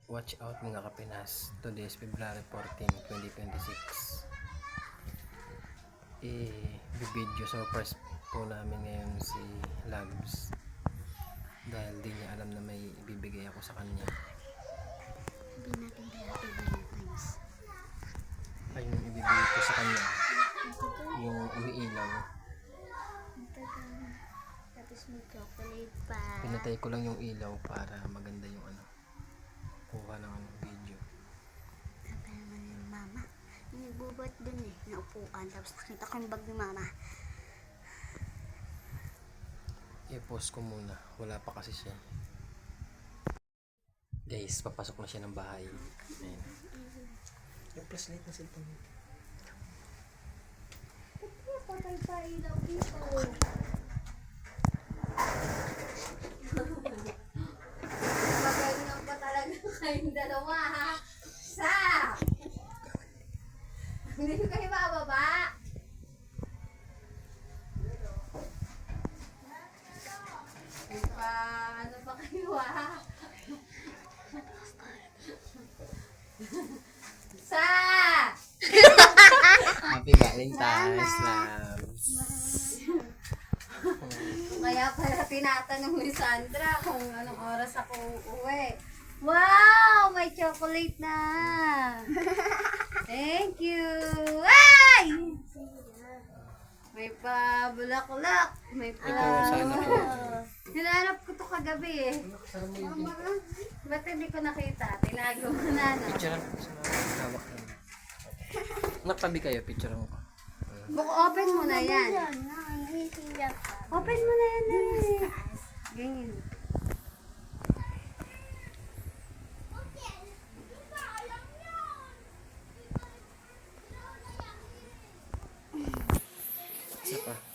Watch out mga kapinas. Today is February 14, 2026. Bibidyo surprise po namin ngayon si Labs. Dahil di niya alam na may ibibigay ako sa kanya. Sabihin natin kay Happy Valentine's. Ay, yung ibibigay ko sa kanya. Yung umiilaw. Tapos may chocolate pa. Pinatay ko lang yung ilaw para maganda yung kuha ng video. Sabi naman yung mama. Nagbubot dun na upuan. Tapos nakita ko yung bag ni mama. I-post ko muna. Wala pa kasi siya. Guys, papasok na siya ng bahay. Ayan. Yung flashlight na cellphone niya. Patay pa ilaw dito. Magaling pa talaga kayong dalawa ha. Sa! Hindi ko kayo mababa. Ano pa kayo ha? Sa! Happy Valentine's, Labs. Kaya pala tinatanong ni Sandra kung anong oras ako uuwi. Wow! May chocolate na! Thank you! Ay! May pa bulaklak. May pa... Ito, sana po. Hinanap ko to kagabi eh. Ba't hindi ko nakita? Tinago mo na, no? Picture ko sa hawak lang. Nagtabi kayo, picture ko. Open mo na yan. Open mo na yan eh. Ganyan. Isa pa.